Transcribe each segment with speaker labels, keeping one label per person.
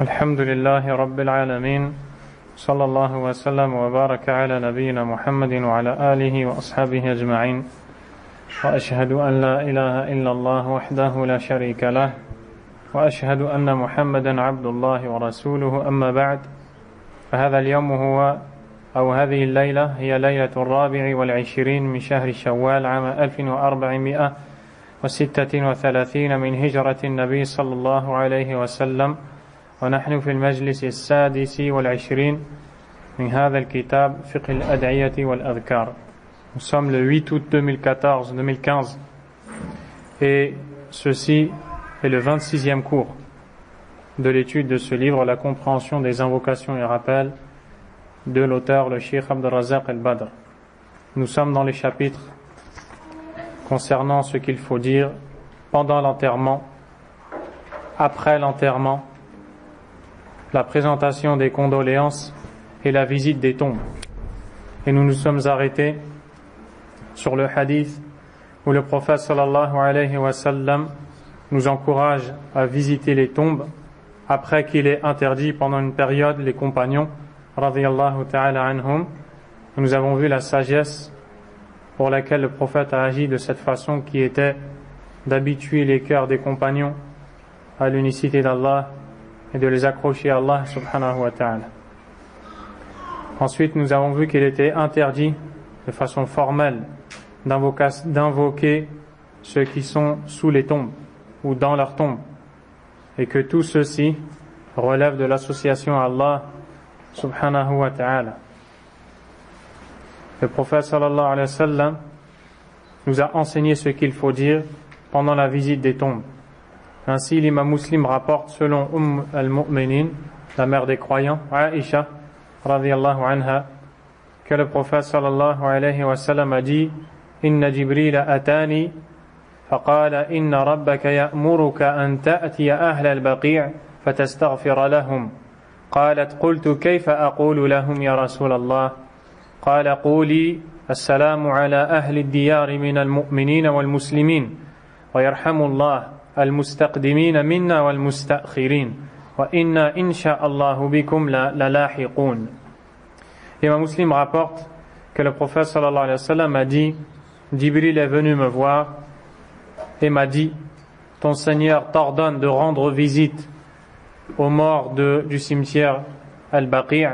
Speaker 1: الحمد لله رب العالمين صلى الله وسلم وبارك على نبينا محمد وعلى آله وأصحابه أجمعين وأشهد أن لا إله إلا الله وحده لا شريك له وأشهد أن محمدا عبد الله ورسوله أما بعد فهذا اليوم هذه الليلة هي ليلة 24 من شهر شوال عام 1436 من هجرة النبي صلى الله عليه وسلم ونحن في المجلس 26 من هذا الكتاب فقه الأدعية والأذكار. Nous sommes le 8 août 2015 et ceci est le 26e cours de l'étude de ce livre, la compréhension des invocations et rappels de l'auteur, le Cheikh Abd al-Razzaq al-Badr. Nous sommes dans les chapitres concernant ce qu'il faut dire pendant l'enterrement, après l'enterrement, la présentation des condoléances et la visite des tombes. Et nous nous sommes arrêtés sur le hadith où le prophète sallallahu alayhi wa sallam nous encourage à visiter les tombes après qu'il ait interdit pendant une période les compagnons radiyallahu ta'ala anhum. Nous avons vu la sagesse pour laquelle le prophète a agi de cette façon, qui était d'habituer les cœurs des compagnons à l'unicité d'Allah et de les accrocher à Allah subhanahu wa ta'ala. Ensuite, nous avons vu qu'il était interdit de façon formelle d'invoquer ceux qui sont sous les tombes ou dans leurs tombes, et que tout ceci relève de l'association à Allah subhanahu wa ta'ala. Le prophète sallallahu alayhi wa sallam nous a enseigné ce qu'il faut dire pendant la visite des tombes. Ainsi, l'imam Muslim rapporte selon al-Mu'minin, la mère des croyants, Aïcha radiyallahu anha, que le prophète sallallahu alayhi wa sallam a dit: Inna Jibril atani faqala inna rabbaka ya'muruka an ta'tiya ahla al-baqi' fatastaghfira lahum. قالت قلت كيف أقول لهم يا رسول الله قال قولي السلام على أهل الديار من المؤمنين والمسلمين ويرحم الله المستقدمين منا والمستأخرين وإنا إن شاء الله بكم للاحقون. L'imam Muslim rapporte que le prophète sallallahu alayhi wa sallam a dit: Jibril est venu me voir et m'a dit: ton Seigneur t'ordonne de rendre visite aux morts du cimetière Al-Baqi'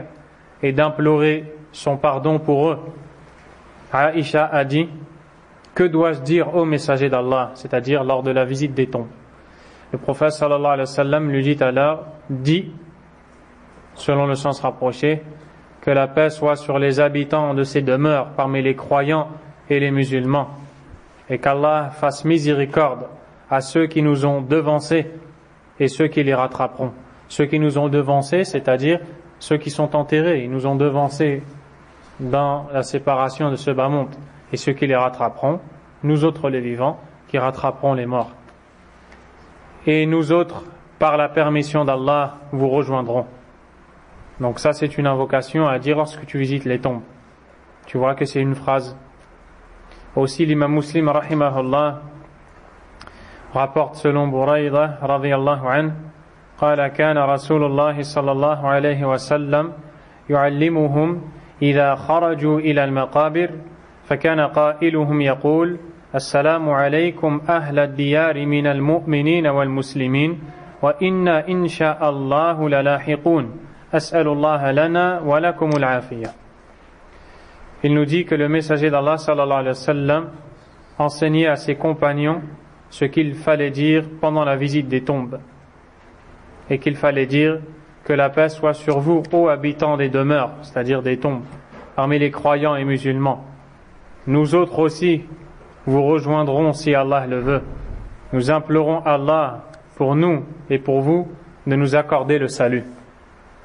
Speaker 1: et d'implorer son pardon pour eux. Aïcha a dit: que dois-je dire au messager d'Allah, c'est-à-dire lors de la visite des tombes? Le prophète sallallahu alayhi wa sallam lui dit alors: dis, selon le sens rapproché, que la paix soit sur les habitants de ces demeures parmi les croyants et les musulmans, et qu'Allah fasse miséricorde à ceux qui nous ont devancés et ceux qui les rattraperont. Ceux qui nous ont devancés, c'est-à-dire ceux qui sont enterrés, ils nous ont devancés dans la séparation de ce bas monde, et ceux qui les rattraperont, nous autres les vivants, qui rattraperont les morts. Et nous autres, par la permission d'Allah, vous rejoindrons. Donc ça, c'est une invocation à dire lorsque tu visites les tombes. Tu vois que c'est une phrase. Aussi, l'imam Muslim rahimahullah rapporte selon Burayda radiyallahu anhu: قال كان رسول الله صلى الله عليه وسلم يعلمهم إذا خرجوا إلى المقابر فكان قائلهم يقول: السلام عليكم أهل الديار من المؤمنين والمسلمين وإنا إن شاء الله للاحقون أسأل الله لنا ولكم العافية. Il nous dit que le messager d'Allah sallallahu alayhi wa sallam enseignait à ses compagnons ce qu'il fallait dire pendant la visite des tombes, et qu'il fallait dire que la paix soit sur vous, ô habitants des demeures, c'est-à-dire des tombes, parmi les croyants et musulmans. Nous autres aussi vous rejoindrons si Allah le veut. Nous implorons Allah pour nous et pour vous de nous accorder le salut,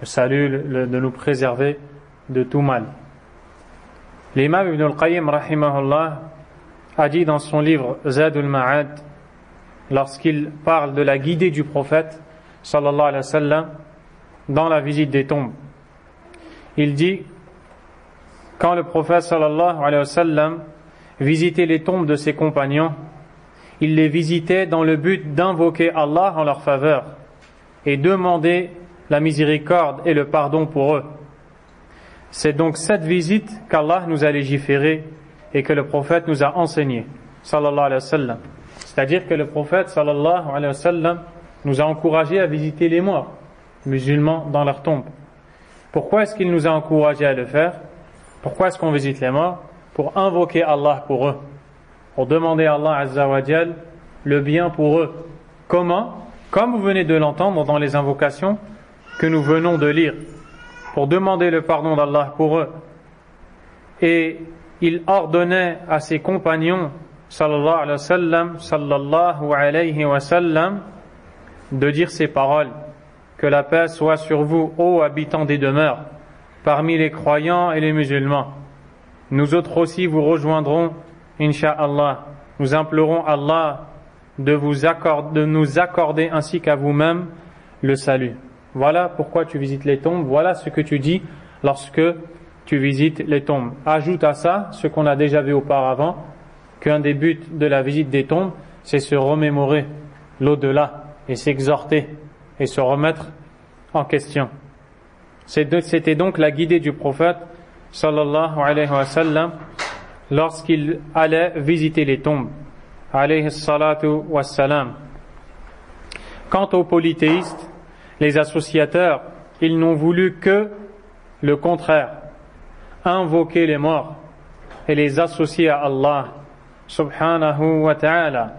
Speaker 1: de nous préserver de tout mal. L'imam Ibn al-Qayyim rahimahullah a dit dans son livre Zadul Ma'ad, lorsqu'il parle de la guidée du prophète sallallahu alayhi wa sallam dans la visite des tombes, il dit: quand le prophète sallallahu alayhi wa sallam visitait les tombes de ses compagnons, il les visitait dans le but d'invoquer Allah en leur faveur et demander la miséricorde et le pardon pour eux. C'est donc cette visite qu'Allah nous a légiféré et que le prophète nous a enseigné, sallallahu alayhi wa sallam. C'est-à-dire que le prophète, sallallahu alayhi wa sallam, nous a encouragé à visiter les morts musulmans dans leur tombe. Pourquoi est-ce qu'il nous a encouragé à le faire? Pourquoi est-ce qu'on visite les morts? Pour invoquer Allah pour eux, pour demander à Allah Azza wa Jal le bien pour eux. Comment? Comme vous venez de l'entendre dans les invocations que nous venons de lire, pour demander le pardon d'Allah pour eux. Et il ordonnait à ses compagnons sallallahu alayhi wa sallam de dire ces paroles: que la paix soit sur vous, ô habitants des demeures, parmi les croyants et les musulmans. Nous autres aussi vous rejoindrons, incha'Allah. Nous implorons Allah de nous accorder ainsi qu'à vous-même le salut. Voilà pourquoi tu visites les tombes, voilà ce que tu dis lorsque tu visites les tombes. Ajoute à ça ce qu'on a déjà vu auparavant, qu'un des buts de la visite des tombes, c'est se remémorer l'au-delà et s'exhorter et se remettre en question. C'était donc la guidée du prophète sallallahu alayhi wa sallam lorsqu'il allait visiter les tombes, alayhi salatu wa salam. Quant aux polythéistes, les associateurs, ils n'ont voulu que le contraire, invoquer les morts et les associer à Allah subhanahu wa ta'ala.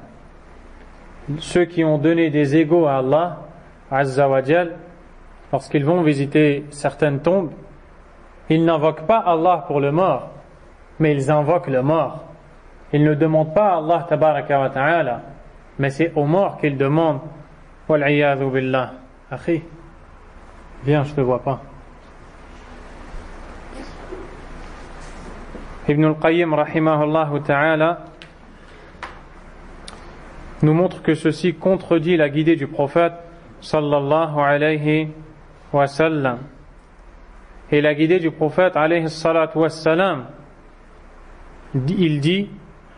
Speaker 1: Ceux qui ont donné des égos à Allah Azza wa Jal, lorsqu'ils vont visiter certaines tombes, ils n'invoquent pas Allah pour le mort, mais ils invoquent le mort. Ils ne demandent pas à Allah tabaraka wa ta'ala, mais c'est aux morts qu'ils demandent. Wal'iyadhu billah. Akhi, viens, je te vois pas. Ibn al-Qayyim rahimahullah ta'ala nous montre que ceci contredit la guidée du prophète sallallahu alayhi wa sallam. Et la guidée du prophète alayhi salatu wa salam, il dit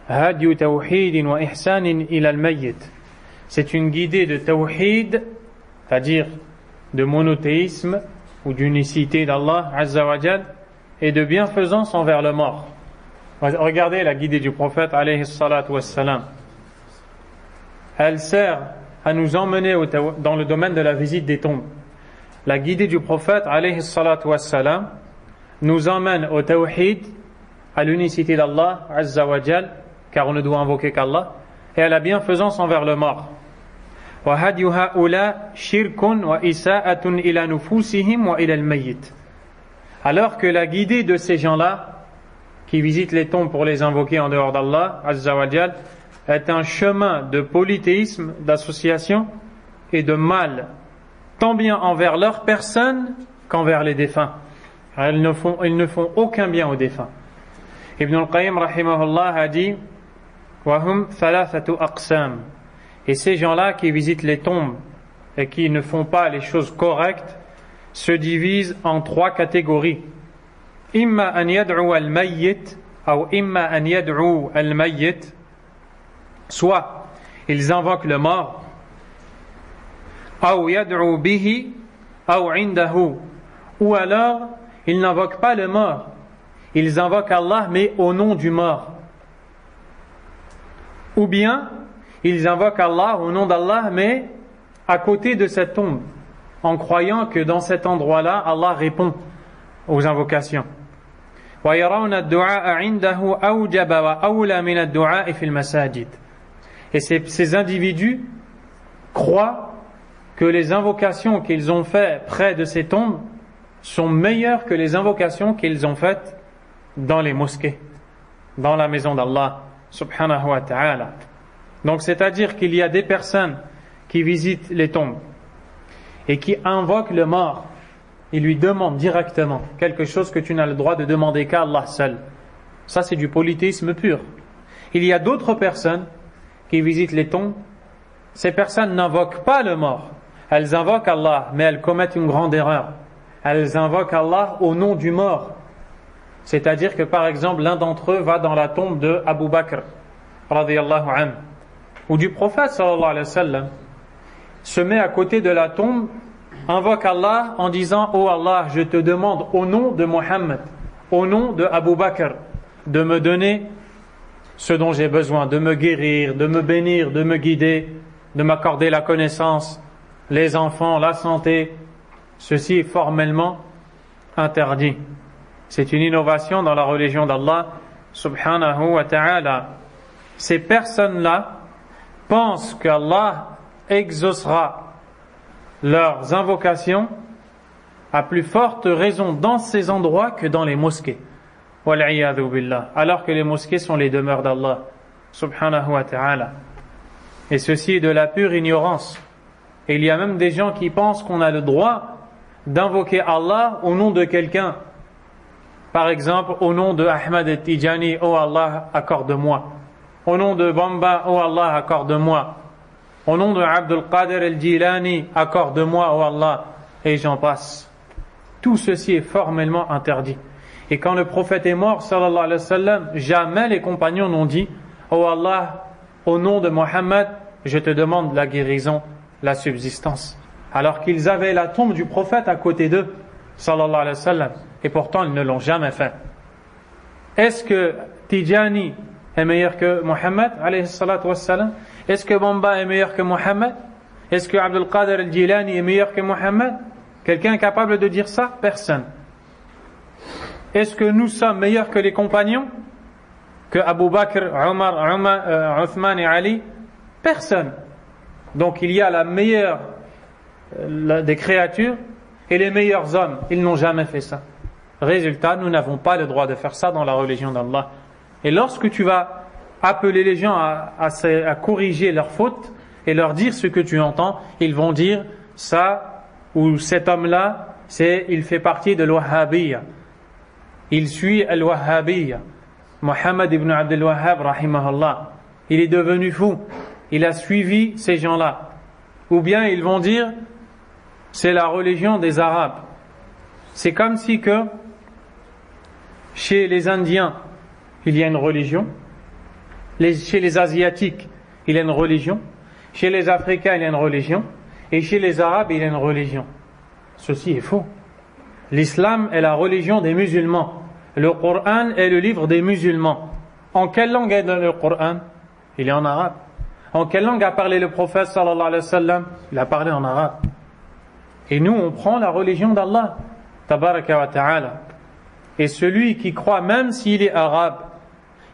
Speaker 1: Hadiyu tawhidin wa ihsanin ila al-mayyit. C'est une guidée de tawhid, c'est-à-dire de monothéisme ou d'unicité d'Allah Azza wa Jal, et de bienfaisance envers le mort. Regardez la guidée du prophète alayhi salatu wa salam. Elle sert à nous emmener dans le domaine de la visite des tombes. La guidée du prophète alayhi salatu wa salam nous emmène au tawhid, à l'unicité d'Allah Azza wa Jal, car on ne doit invoquer qu'Allah, et à la bienfaisance envers le mort. وَهَدْيُ هَؤُلَاء شِرْكٌ وَإِسَاءَةٌ إِلَى نُفُوسِهِمْ وَإِلَى الْمَيِّتِ. Alors que la guidée de ces gens-là, qui visitent les tombes pour les invoquer en dehors d'Allah Azza wa Jal, est un chemin de polythéisme, d'association et de mal, tant bien envers leur personne qu'envers les défunts. Ils ne font aucun bien aux défunts. Ibn al-Qayyim rahimahullah a dit وَهُمْ ثَلَاثَةُ أَقْسَامٍ. Et ces gens-là qui visitent les tombes et qui ne font pas les choses correctes se divisent en trois catégories. إِمَّا أَنْ يَدْعُوا الْمَيِّتِ أو إِمَّا أَنْ يَدْعُوا الْمَيِّتِ. Soit ils invoquent le mort, أو يدعوا به أو عنده, ou alors ils n'invoquent pas le mort, ils invoquent Allah mais au nom du mort, ou bien ils invoquent Allah au nom d'Allah mais à côté de cette tombe, en croyant que dans cet endroit-là Allah répond aux invocations. ويرون الدعاء عنده أوجب وأولى من الدعاء في المساجد. Et ces individus croient que les invocations qu'ils ont faites près de ces tombes sont meilleures que les invocations qu'ils ont faites dans les mosquées, dans la maison d'Allah subhanahu wa ta'ala. Donc c'est-à-dire qu'il y a des personnes qui visitent les tombes et qui invoquent le mort. Ils lui demandent directement quelque chose que tu n'as le droit de demander qu'à Allah seul. Ça c'est du polythéisme pur. Il y a d'autres personnes qui visitent les tombes. Ces personnes n'invoquent pas le mort, elles invoquent Allah, mais elles commettent une grande erreur. Elles invoquent Allah au nom du mort. C'est-à-dire que par exemple l'un d'entre eux va dans la tombe de Abu Bakr radiyallahu anhu, ou du prophète sallallahu alayhi wa sallam, se met à côté de la tombe invoque Allah en disant: Oh Allah, je te demande au nom de Mohammed, au nom de Abu Bakr, de me donner ce dont j'ai besoin, de me guérir, de me bénir, de me guider, de m'accorder la connaissance, les enfants, la santé. Ceci est formellement interdit. C'est une innovation dans la religion d'Allah subhanahu wa ta'ala. Ces personnes-là pensent qu'Allah exaucera leurs invocations à plus forte raison dans ces endroits que dans les mosquées. Wal'iyadhu billah. Alors que les mosquées sont les demeures d'Allah subhanahu wa ta'ala. Et ceci est de la pure ignorance. Et il y a même des gens qui pensent qu'on a le droit d'invoquer Allah au nom de quelqu'un. Par exemple, au nom de Ahmad al-Tijani, oh Allah, accorde-moi. Au nom de Bamba, oh Allah, accorde-moi. Au nom de Abdul Qadir al-Jilani, accorde-moi, oh Allah. Et j'en passe. Tout ceci est formellement interdit. Et quand le prophète est mort, sallallahu alayhi wa sallam, jamais les compagnons n'ont dit: oh Allah, au nom de Mohammed, je te demande la guérison, la subsistance. Alors qu'ils avaient la tombe du prophète à côté d'eux, sallallahu alayhi wa sallam. Et pourtant, ils ne l'ont jamais fait. Est-ce que Tijani est meilleur que Mohammed, alayhi salatu wassalam? Est-ce que Bamba est meilleur que Mohammed? Est-ce que Abdul Qadir al-Jilani est meilleur que Mohammed? Quelqu'un est capable de dire ça? Personne. Est-ce que nous sommes meilleurs que les compagnons? Que Abu Bakr, Omar, Uthman et Ali? Personne. Donc il y a la meilleure des créatures et les meilleurs hommes. Ils n'ont jamais fait ça. Résultat, nous n'avons pas le droit de faire ça dans la religion d'Allah. Et lorsque tu vas appeler les gens à corriger leurs fautes et leur dire ce que tu entends, ils vont dire ça ou cet homme-là, il fait partie de l'Wahhabiyya. Il suit al-Wahhabiyya. Mohammed ibn Abdul Wahhab, rahimahullah. Il est devenu fou. Il a suivi ces gens-là. Ou bien ils vont dire c'est la religion des Arabes. C'est comme si que chez les Indiens, il y a une religion. Chez les Asiatiques, il y a une religion. Chez les Africains, il y a une religion. Et chez les Arabes, il y a une religion. Ceci est faux. L'islam est la religion des musulmans. Le Coran est le livre des musulmans. En quelle langue est le Coran? Il est en arabe. En quelle langue a parlé le prophète sallallahu alayhi wa sallam? Il a parlé en arabe. Et nous, on prend la religion d'Allah, tabaraka wa ta'ala. Et celui qui croit, même s'il est arabe,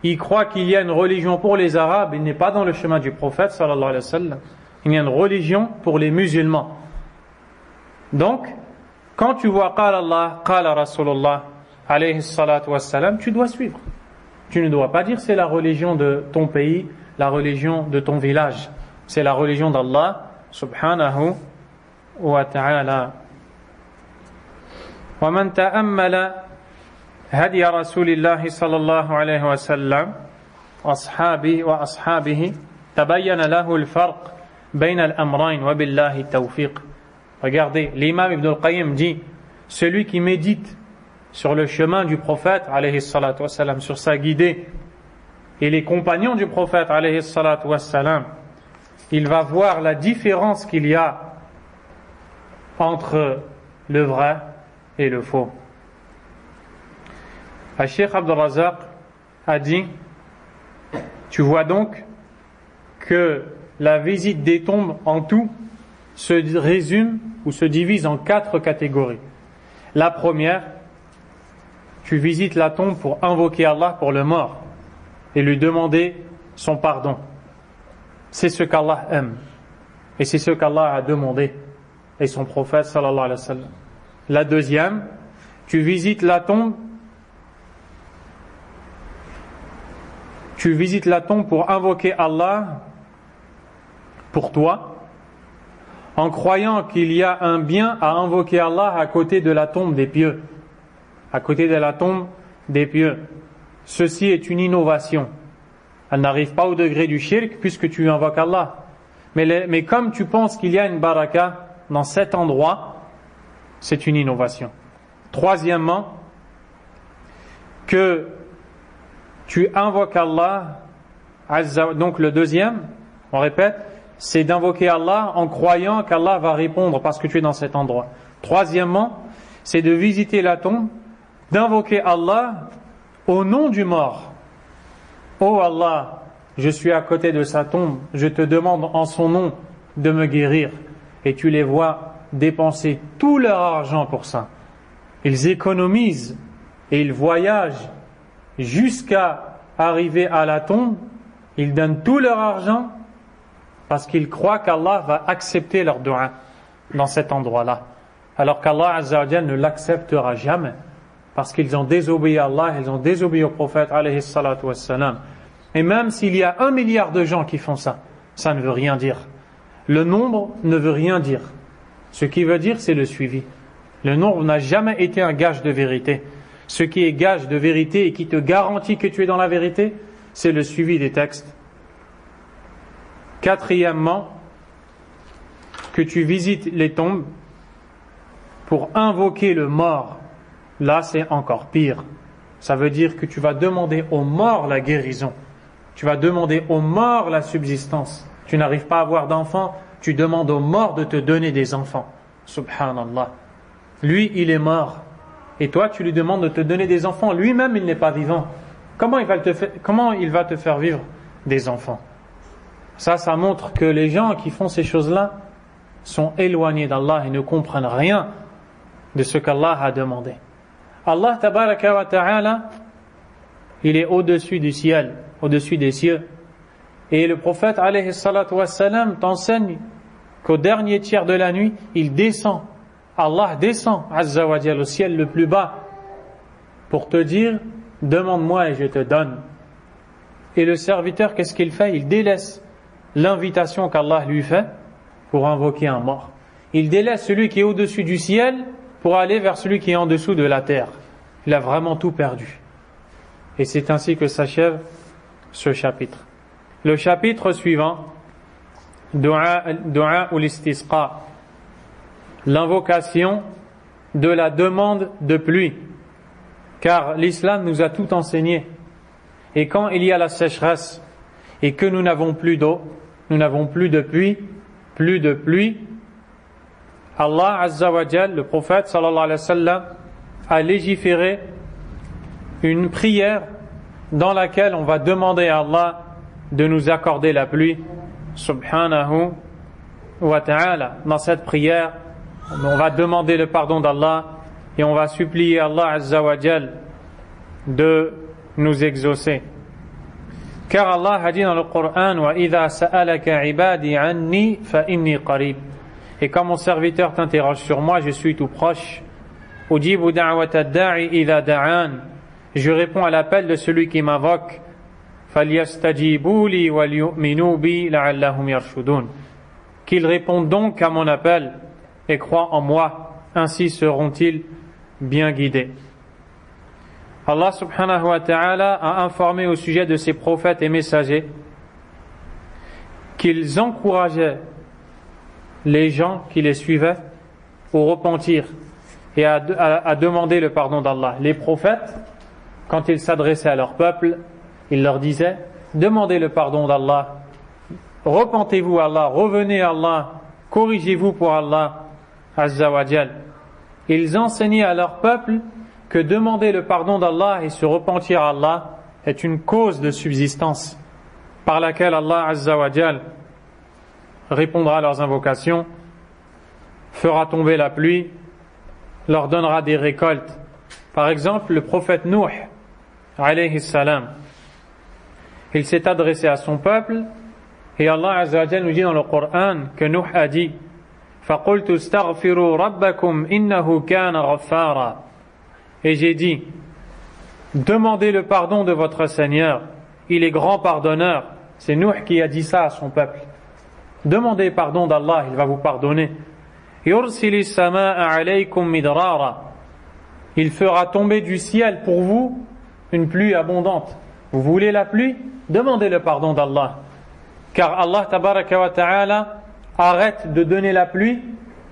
Speaker 1: il croit qu'il y a une religion pour les arabes, il n'est pas dans le chemin du prophète sallallahu alayhi wa sallam. Il y a une religion pour les musulmans. Donc, quand tu vois qala Allah, qala Rasulullah alayhi salatu wassalam, tu dois suivre. Tu ne dois pas dire c'est la religion de ton pays, la religion de ton village. C'est la religion d'Allah subhanahu wa ta'ala. ومن تأمل هدي رسول الله صلى الله عليه وسلم وأصحابه تبين له الفرق بين الأمرين وبالله التوفيق. Regardez, l'imam Ibn al-Qayyim dit: celui qui médite sur le chemin du prophète alayhi salatu wassalam, sur sa guidée, et les compagnons du prophète alayhi salatu wassalam, il va voir la différence qu'il y a entre le vrai et le faux. Le Cheikh Abdul Razak a dit: tu vois donc que la visite des tombes en tout se résume ou se divise en 4 catégories. La première, tu visites la tombe pour invoquer Allah pour le mort et lui demander son pardon. C'est ce qu'Allah aime et c'est ce qu'Allah a demandé et son prophète sallallahu alayhi wa sallam. La deuxième, tu visites la tombe pour invoquer Allah pour toi, en croyant qu'il y a un bien à invoquer Allah à côté de la tombe des pieux. À côté de la tombe des pieux. Ceci est une innovation. Elle n'arrive pas au degré du shirk puisque tu invoques Allah. Mais comme tu penses qu'il y a une baraka dans cet endroit, c'est une innovation. Troisièmement, que tu invoques Allah, donc le deuxième, on répète, c'est d'invoquer Allah en croyant qu'Allah va répondre parce que tu es dans cet endroit. Troisièmement, c'est de visiter la tombe, d'invoquer Allah au nom du mort. Oh Allah, je suis à côté de sa tombe, je te demande en son nom de me guérir. Et tu les vois dépenser tout leur argent pour ça. Ils économisent et ils voyagent jusqu'à arriver à la tombe. Ils donnent tout leur argent parce qu'ils croient qu'Allah va accepter leur dua dans cet endroit-là. Alors qu'Allah Azza wa Jal ne l'acceptera jamais parce qu'ils ont désobéi à Allah, ils ont désobéi au prophète alayhi salatu wassalam. Et même s'il y a 1 milliard de gens qui font ça, ça ne veut rien dire. Le nombre ne veut rien dire. Ce qui veut dire, c'est le suivi. Le nombre n'a jamais été un gage de vérité. Ce qui est gage de vérité et qui te garantit que tu es dans la vérité, c'est le suivi des textes. Quatrièmement, que tu visites les tombes pour invoquer le mort. Là, c'est encore pire. Ça veut dire que tu vas demander aux morts la guérison. Tu vas demander aux morts la subsistance. Tu n'arrives pas à avoir d'enfants, tu demandes aux morts de te donner des enfants. Subhanallah. Lui, il est mort. Et toi, tu lui demandes de te donner des enfants. Lui-même, il n'est pas vivant. Comment il va te faire vivre des enfants? Ça montre que les gens qui font ces choses-là sont éloignés d'Allah et ne comprennent rien de ce qu'Allah a demandé. Allah tabaraka wa ta'ala, il est au-dessus du ciel, au-dessus des cieux. Et le prophète alayhi salatu wassalam t'enseigne qu'au dernier tiers de la nuit, il descend. Allah descend, azza wa jal, au ciel le plus bas pour te dire, demande-moi et je te donne. Et le serviteur, qu'est-ce qu'il fait? Il délaisse l'invitation qu'Allah lui fait pour invoquer un mort. Il délaisse celui qui est au-dessus du ciel pour aller vers celui qui est en dessous de la terre. Il a vraiment tout perdu. Et c'est ainsi que s'achève ce chapitre. Le chapitre suivant, Du'a ou l'istisqa, l'invocation de la demande de pluie. Car l'islam nous a tout enseigné. Et quand il y a la sécheresse et que nous n'avons plus d'eau, nous n'avons plus de pluie, Allah Azza wa Jal, le prophète sallallahu alayhi wa sallam, a légiféré une prière dans laquelle on va demander à Allah de nous accorder la pluie, subhanahu wa ta'ala. Dans cette prière, on va demander le pardon d'Allah et on va supplier Allah Azza wa Jal de nous exaucer. Car Allah a dit dans le Coran, wa idha sa'alaka ibadi anni fa inni qarib. Et quand mon serviteur t'interroge sur moi, je suis tout proche. Ujibu da'wata da'i idha da'an. Je réponds à l'appel de celui qui m'invoque. Falyastajibu li wal yu'minu bi la'allahum yarshudun. Qu'ils répondent donc à mon appel et croient en moi, ainsi seront-ils bien guidés. Allah subhanahu wa ta'ala a informé au sujet de ses prophètes et messagers qu'ils encourageaient les gens qui les suivaient au repentir et à demander le pardon d'Allah. Les prophètes, quand ils s'adressaient à leur peuple, ils leur disaient, demandez le pardon d'Allah, repentez-vous à Allah, revenez à Allah, corrigez-vous pour Allah Azza wa Jal. Ils enseignaient à leur peuple que demander le pardon d'Allah et se repentir à Allah est une cause de subsistance par laquelle Allah Azza wa Jal répondra à leurs invocations, fera tomber la pluie, leur donnera des récoltes. Par exemple, le prophète Nuh alayhi salam, il s'est adressé à son peuple et Allah Azza wa Jal nous dit dans le Coran que Nuh a dit فَقُلْتُ اسْتَغْفِرُوا رَبَّكُمْ إِنَّهُ كَانَ غَفَّارًا. Et j'ai dit, demandez le pardon de votre Seigneur, il est grand pardonneur. C'est Nuh qui a dit ça à son peuple. Demandez pardon d'Allah, il va vous pardonner. يُرْسِلِ السَّمَاءَ عَلَيْكُمْ مِدْرَارًا. Il fera tomber du ciel pour vous une pluie abondante. Vous voulez la pluie? Demandez le pardon d'Allah. Car Allah tabaraka wa ta'ala arrête de donner la pluie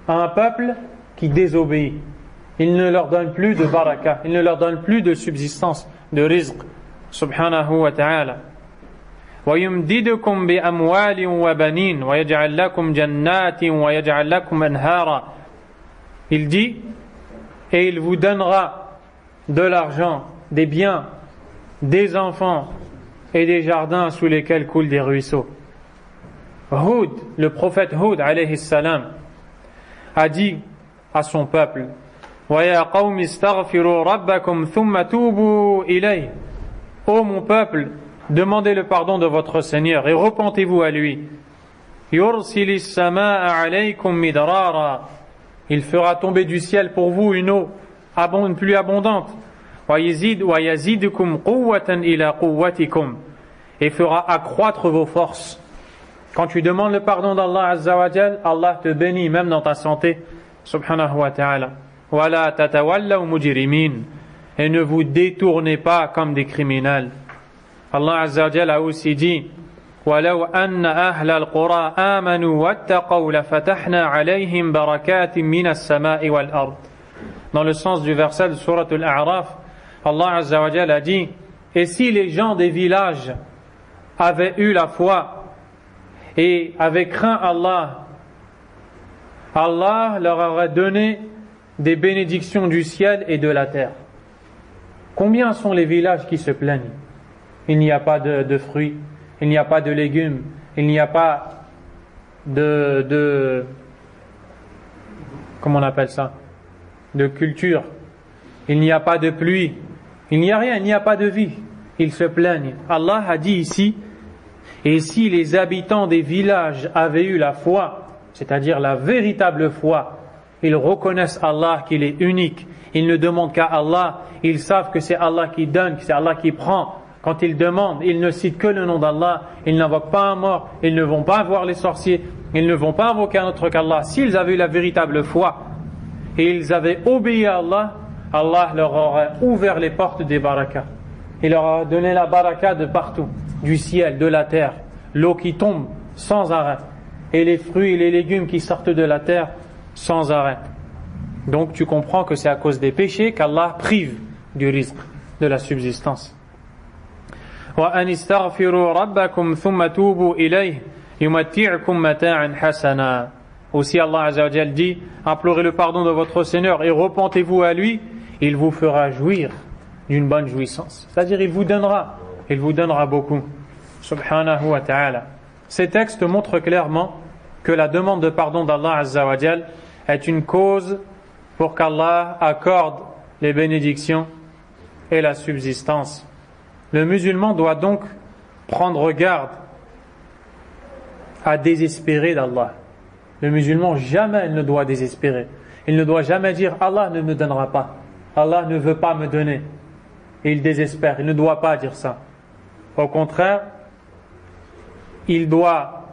Speaker 1: à un peuple qui désobéit. Il ne leur donne plus de baraka, il ne leur donne plus de subsistance, de rizq, subhanahu wa ta'ala. وَيُمْدِدُكُمْ بِأَمْوَالٍ وَبَنِينَ وَيَجْعَلْ لَكُمْ جَنَّاتٍ وَيَجْعَلْ لَكُمْ أَنْهَارًا. Il dit, et il vous donnera de l'argent, des biens, des enfants et des jardins sous lesquels coulent des ruisseaux. Hud, le prophète Hud alayhi salam, a dit à son peuple, وَيَا قَوْمِ اسْتَغْفِرُوا رَبَّكُمْ ثُمَّ تُوبُوا إِلَيْهِ. Ô mon peuple, demandez le pardon de votre Seigneur et repentez-vous à lui. يُرْسِلِ السَّمَاءَ عَلَيْكُمْ مِدْرَارًا. Il fera tomber du ciel pour vous une eau plus abondante. وَيَزِيدُكُمْ قُوَّةً إِلَى قُوَّتِكُمْ. Et fera accroître vos forces. Quand tu demandes le pardon d'Allah Azza wa Jal, Allah te bénit même dans ta santé. Subhanahu wa ta'ala. وَلَا تَتَوَلَّوْا مُجْرِمِينَ. Et ne vous détournez pas comme des criminels. Allah Azza wa Jal a aussi dit وَلَوْ أَنَّ أَهْلَ الْقُرَىٰ آمَنُوا وَاتَّقَوْا لَفَتَحْنَا عَلَيْهِمْ بَرَكَاتٍ مِّنَ السَّمَاءِ وَالْأَرْضِ. Dans le sens du verset de Surat Al-A'raf, Allah Azza wa Jal a dit, et si les gens des villages avaient eu la foi et avaient craint Allah, Allah leur aurait donné des bénédictions du ciel et de la terre. Combien sont les villages qui se plaignent? Il n'y a pas de fruits, il n'y a pas de légumes, il n'y a pas comment on appelle ça? De culture. Il n'y a pas de pluie. Il n'y a rien, il n'y a pas de vie. Ils se plaignent. Allah a dit ici, et si les habitants des villages avaient eu la foi, c'est-à-dire la véritable foi, ils reconnaissent Allah qu'il est unique, ils ne demandent qu'à Allah, ils savent que c'est Allah qui donne, que c'est Allah qui prend. Quand ils demandent, ils ne citent que le nom d'Allah, ils n'invoquent pas un mort, ils ne vont pas voir les sorciers, ils ne vont pas invoquer un autre qu'Allah. S'ils avaient eu la véritable foi et ils avaient obéi à Allah, Allah leur aurait ouvert les portes des barakas. Il leur a donné la baraka de partout, du ciel, de la terre, l'eau qui tombe sans arrêt, et les fruits et les légumes qui sortent de la terre sans arrêt. Donc tu comprends que c'est à cause des péchés qu'Allah prive du rizq, de la subsistance. وَأَنِ اسْتَغْفِرُوا رَبَّكُمْ ثُمَّ تُوبُوا إِلَيْهِ يُمَتِّعْكُمْ مَتَاعًا حَسَنًا. Aussi Allah Azza wa Jal dit, implorez le pardon de votre Seigneur et repentez-vous à lui, il vous fera jouir d'une bonne jouissance. C'est-à-dire il vous donnera beaucoup. Subhanahu wa ta'ala. Ces textes montrent clairement que la demande de pardon d'Allah Azza wa Jal est une cause pour qu'Allah accorde les bénédictions et la subsistance. Le musulman doit donc prendre garde à désespérer d'Allah. Le musulman, jamais il ne doit désespérer. Il ne doit jamais dire « Allah ne me donnera pas. Allah ne veut pas me donner. » Et il désespère. Il ne doit pas dire ça. Au contraire, il doit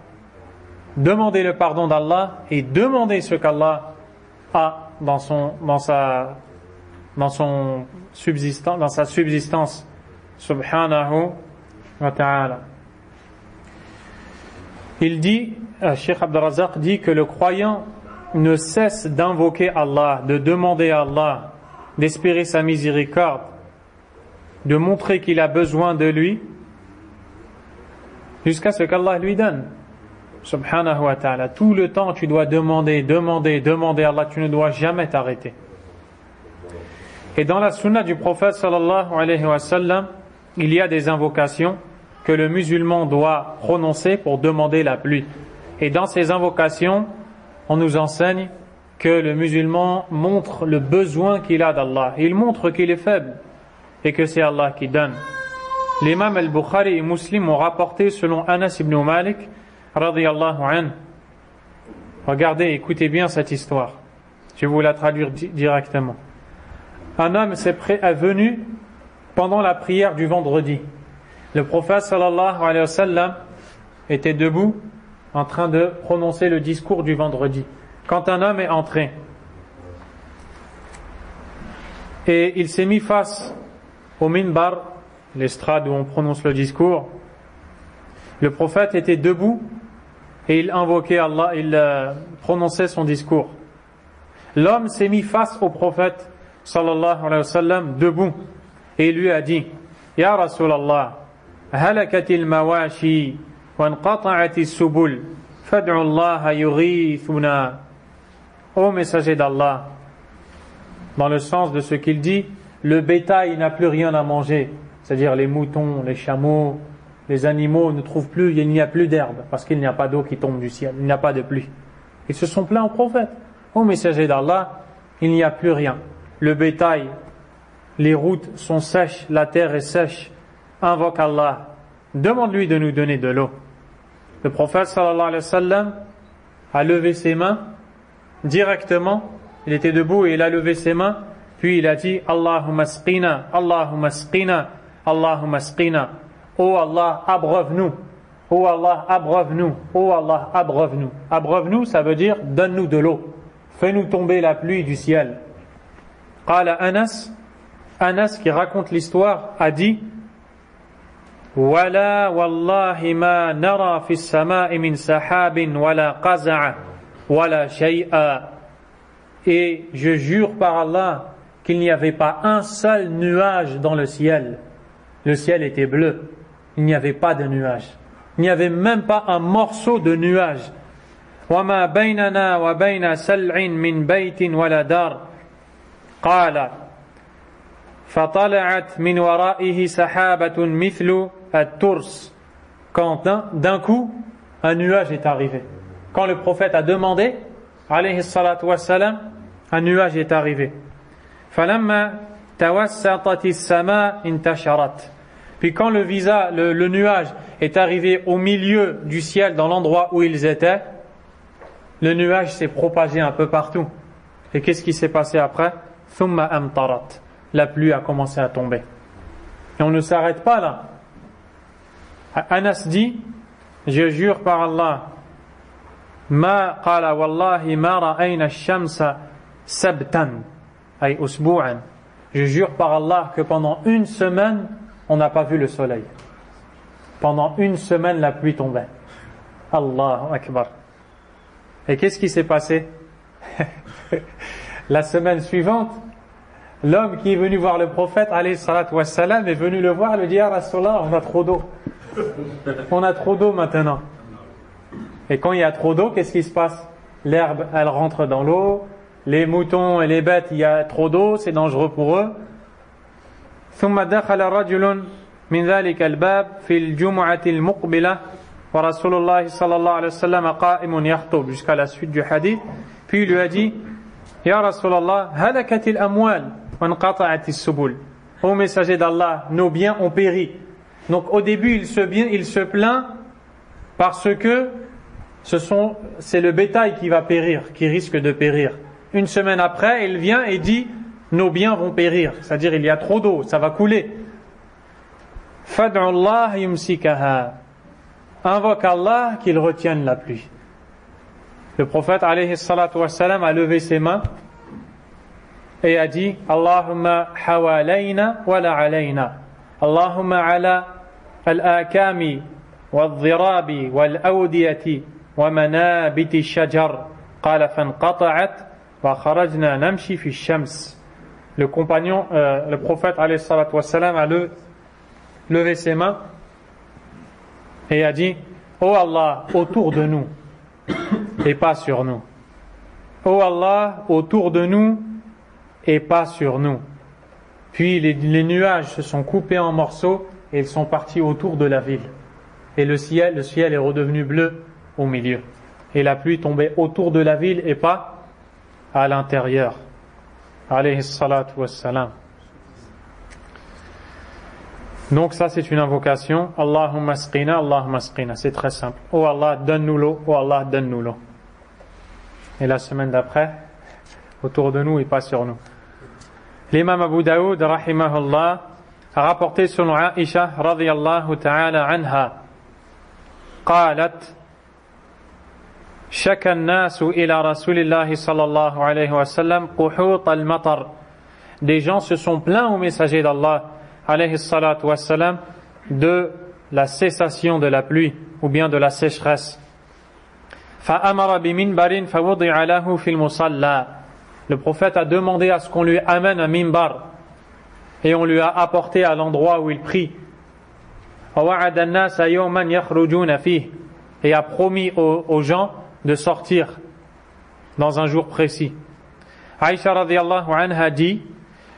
Speaker 1: demander le pardon d'Allah et demander ce qu'Allah a dans sa subsistance. Subhanahu wa ta'ala. Il dit, Cheikh Abdul Razak dit que le croyant ne cesse d'invoquer Allah, de demander à Allah, d'espérer sa miséricorde, de montrer qu'il a besoin de lui, jusqu'à ce qu'Allah lui donne. Subhanahu wa ta'ala. Tout le temps, tu dois demander à Allah, tu ne dois jamais t'arrêter. Et dans la sunna du prophète sallallahu alayhi wa sallam, il y a des invocations que le musulman doit prononcer pour demander la pluie. Et dans ces invocations, on nous enseigne que le musulman montre le besoin qu'il a d'Allah. Il montre qu'il est faible et que c'est Allah qui donne. L'imam al-Bukhari et Muslim ont rapporté selon Anas ibn Malik radiyallahu anhu. Regardez, écoutez bien cette histoire. Je vais vous la traduire directement. Un homme est venu pendant la prière du vendredi. Le prophète sallallahu alayhi wa sallam était debout en train de prononcer le discours du vendredi. Quand un homme est entré et il s'est mis face au minbar, l'estrade où on prononce le discours, le prophète était debout et il invoquait Allah, il prononçait son discours. L'homme s'est mis face au prophète sallallahu alayhi wa sallam debout et il lui a dit: Ya Rasulallah, هلكت المواشي وانقطعت السبل فادعوا الله يغيثنا. Ô messager d'Allah, dans le sens de ce qu'il dit, le bétail n'a plus rien à manger, c'est-à-dire les moutons, les chameaux, les animaux ne trouvent plus, il n'y a plus d'herbe, parce qu'il n'y a pas d'eau qui tombe du ciel, il n'y a pas de pluie. Ils se sont plaints au prophète. Ô messager d'Allah, il n'y a plus rien. Le bétail, les routes sont sèches, la terre est sèche. Invoque Allah, demande-lui de nous donner de l'eau. Le prophète sallallahu alayhi wa sallam a levé ses mains directement, il était debout et il a levé ses mains, puis il a dit Allahumma asqina, Allahumma asqina, Allahumma asqina. Oh Allah, abreuve-nous. Oh Allah, abreuve-nous. Oh Allah, abreuve-nous. Abreuve-nous, ça veut dire donne-nous de l'eau. Fais-nous tomber la pluie du ciel. Qala Anas qui raconte l'histoire a dit Wala wallahi ma nara fi as-sama'i min sahabin wala qaza'a wala shay'a. Et je jure par Allah qu'il n'y avait pas un seul nuage dans le ciel. Le ciel était bleu. Il n'y avait pas de nuage. Il n'y avait même pas un morceau de nuage. وما بيننا وبين سلع من بيت ولا دار قال فطلعت من ورائه سحابة مثل الترس. Quand d'un coup un nuage est arrivé, quand le prophète a demandé alayhi salatu wassalam, un nuage est arrivé. فلما توسطت السماء انتشرت. Puis quand le nuage est arrivé au milieu du ciel, dans l'endroit où ils étaient, le nuage s'est propagé un peu partout. Et qu'est-ce qui s'est passé après? Thumma amtarat. La pluie a commencé à tomber. Et on ne s'arrête pas là. Anas dit, je jure par Allah, ma qala wallahi ma ra'ayna ash-shamsa sabtan ay usbu'an. Je jure par Allah que pendant une semaine, on n'a pas vu le soleil. Pendant une semaine, la pluie tombait. Allahu Akbar. Et qu'est-ce qui s'est passé? La semaine suivante, l'homme qui est venu voir le prophète, alayhi salatu wassalam, est venu le voir et lui dit, Ya Rasulallah, on a trop d'eau. On a trop d'eau maintenant. Et quand il y a trop d'eau, qu'est-ce qui se passe? L'herbe, elle rentre dans l'eau. Les moutons et les bêtes, il y a trop d'eau, c'est dangereux pour eux. ثم دخل رجل من ذلك الباب في الجمعة المقبلة ورسول الله صلى الله عليه وسلم قائم يخطب jusqu'à la suite du hadith. Puis il lui a dit Ya Rasulallah, هلكت الأموال وانقطعت السبل. Ô messager d'Allah, nos biens ont péri. Donc au début il se plaint parce que c'est le bétail qui va périr, qui risque de périr. Une semaine après, il vient et dit nos biens vont périr, c'est-à-dire il y a trop d'eau, ça va couler. Fad'u Allah yumsikaha. Invoque Allah qu'il retienne la pluie. Le prophète alayhi salatu wassalam a levé ses mains et a dit Allahumma hawalayna wa la alayna. Allahumma ala al-akami wal-dhirabi wal-awdiyati wa manabiti shajar. Qala fanqata'at wa kharajna namshi fi shams. Le compagnon, le prophète alayhi salatu wassalam a levé ses mains et a dit Oh Allah, autour de nous et pas sur nous. Oh Allah, autour de nous et pas sur nous. Puis les nuages se sont coupés en morceaux et ils sont partis autour de la ville. Et le ciel est redevenu bleu au milieu. Et la pluie tombait autour de la ville et pas à l'intérieur. Alayhi salatu wassalam. Donc ça c'est une invocation. Allahumma asqina, Allahumma asqina. C'est très simple. Oh Allah, donne-nous l'eau. Oh Allah, donne-nous l'eau. Et la semaine d'après, autour de nous et pas sur nous. L'imam Abu Daoud, rahimahullah, a rapporté selon Aisha, radiyallahu ta'ala anha, قالت شكى الناس إلى رسول الله صلى الله عليه وسلم قحوط المطر. Des gens se sont plaints au messager d'Allah alayhi salatu wassalam de la cessation de la pluie ou bien de la sécheresse. فأمر بمنبر فوضع له في المصلى. Le prophète a demandé à ce qu'on lui amène un minbar et on lui a apporté à l'endroit où il prie. وَوَعَدَ النَّاسَ يَوْمًا يَخْرُجُونَ فِيهِ, et a promis aux gens de sortir dans un jour précis. Aïcha radiyallahu anha dit,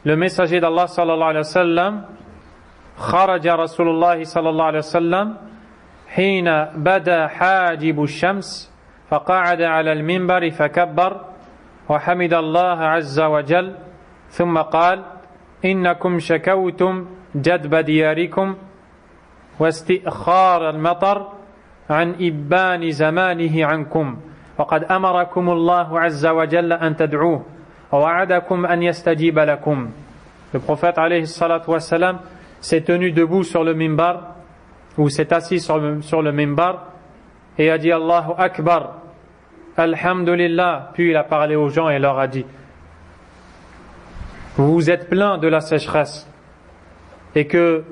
Speaker 1: le messager d'Allah sallallahu alayhi wa sallam, خرج رسول الله صلى الله عليه وسلم حين بدا حاجب الشمس فقعد على المنبر فكبر وحمد الله عز وجل ثم قال إنكم شكوتم جدب دياركم واستئخار المطر عن إبان زمانه عنكم وقد أمركم الله عز وجل أن تدعوه ووعدكم أن يستجيب لكم. Le prophète alayhi salatu wa salam s'est tenu debout sur le minbar, ou s'est assis sur le minbar, et a dit Allahu Akbar, Alhamdulillah. Puis il a parlé aux gens et leur a dit, vous vous êtes plaints de la sécheresse et que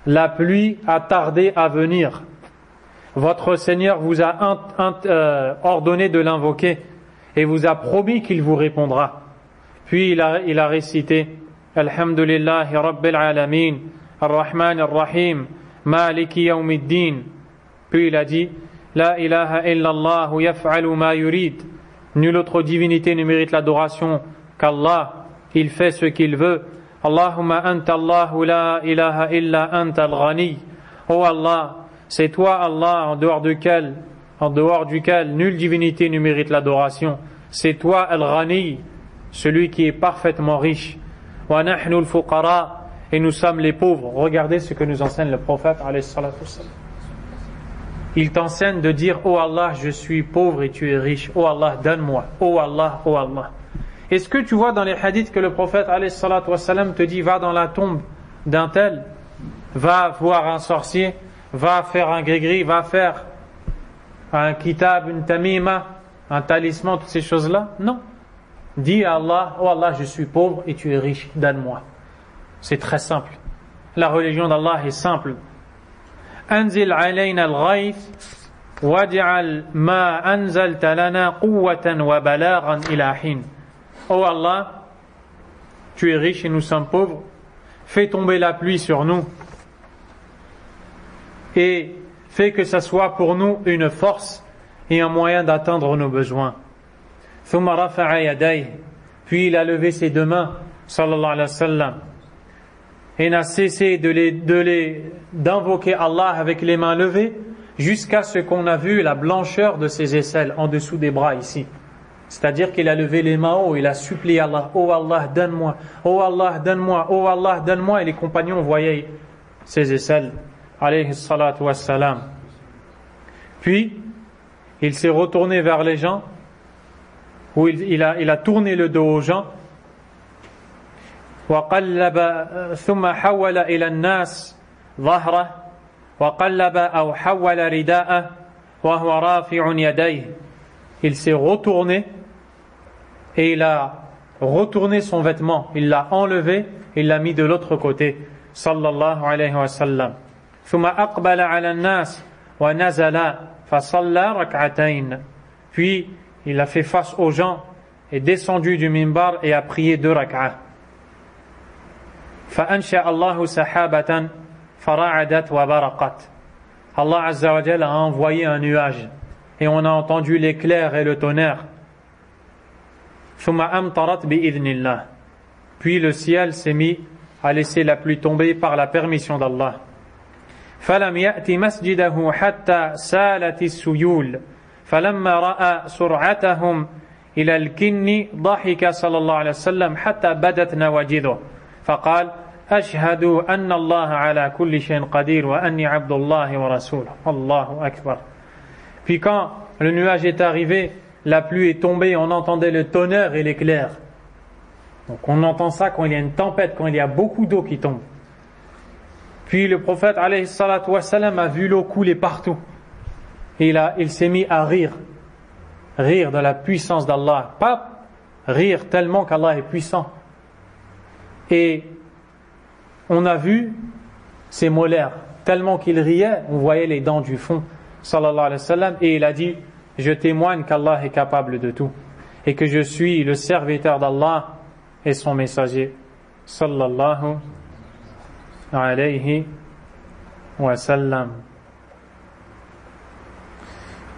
Speaker 1: la pluie a tardé à venir. Votre Seigneur vous a ordonné de l'invoquer et vous a promis qu'il vous répondra. Puis il a récité Alhamdulillahi Rabbil Alamin, Ar-Rahman Ar-Rahim, Maliki Yawmiddin. Puis il a dit La ilaha illallah yaf'alu ma yurid. Nulle autre divinité ne mérite l'adoration qu'Allah. Il fait ce qu'il veut. Allahumma anta Allahu la ilaha illa anta al-ghani. Oh Allah, c'est toi Allah en dehors duquel nulle divinité ne mérite l'adoration. C'est toi al-ghani, celui qui est parfaitement riche. Wa nahnu al-fuqara, et nous sommes les pauvres. Regardez ce que nous enseigne le prophète alayhi salatu wassalam. Il t'enseigne de dire oh Allah, je suis pauvre et tu es riche. Oh Allah, donne-moi. Oh Allah, oh Allah. Est-ce que tu vois dans les hadiths que le prophète alayhi salatu wassalam te dit va dans la tombe d'un tel, va voir un sorcier, va faire un gris-gris, va faire un kitab, une tamima, un talisman, toutes ces choses-là? Non. Dis à Allah, oh Allah, je suis pauvre et tu es riche, donne-moi. C'est très simple. La religion d'Allah est simple. Anzil alayna al-ghayth waj'al ma anzalta lana quwwatan wa balaghan ila hin. Oh Allah, tu es riche et nous sommes pauvres. Fais tomber la pluie sur nous et fais que ça soit pour nous une force et un moyen d'atteindre nos besoins. Thumma rafa'a yadayhi, puis il a levé ses deux mains, sallallahu alayhi wa sallam, et n'a cessé d'invoquer Allah avec les mains levées jusqu'à ce qu'on a vu la blancheur de ses aisselles en dessous des bras ici. C'est-à-dire qu'il a levé les mains haut, il a supplié Allah, oh Allah, donne-moi, oh Allah, donne-moi, oh Allah, donne-moi, et les compagnons voyaient ses aisselles, alayhi salatu wassalam. Puis, il s'est retourné vers les gens, où il a tourné le dos aux gens, وقلب ثم حول إلى الناس ظهره وقلب أو حول رداءه وهو رافع يديه. Il s'est retourné et il a retourné son vêtement, il l'a enlevé, il l'a mis de l'autre côté, sallallahu alayhi wa sallam. ثم أقبل على الناس ونزل فصلى ركعتين. Puis il a fait face aux gens, est descendu du minbar et a prié 2 rak'ah. فأنشأ الله سحابة فرعدت وبرقت. Allah Azza wa Jalla a envoyé un nuage et on a entendu l'éclair et le tonnerre. ثم أمطرت بإذن الله. Puis le ciel s'est mis à laisser la pluie tomber par la permission d'Allah. فلم يأتي مسجده حتى سالت السيول فلما رأى سرعتهم إلى الكن ضحك صلى الله عليه وسلم حتى بدت نواجذه فقال أشهد أن الله على كل شيء قدير وأني عبد الله ورسوله. الله أكبر. Puis quand le nuage est arrivé, la pluie est tombée, on entendait le tonnerre et l'éclair. Donc on entend ça quand il y a une tempête, quand il y a beaucoup d'eau qui tombe. Puis le prophète alayhi salatu wassalam a vu l'eau couler partout. Et il s'est mis à rire de la puissance d'Allah. Pas rire tellement qu'Allah est puissant. Et on a vu ses molaires, tellement qu'il riait, on voyait les dents du fond, sallallahu alayhi wa sallam, et il a dit, je témoigne qu'Allah est capable de tout, et que je suis le serviteur d'Allah et son messager, sallallahu alayhi wa sallam.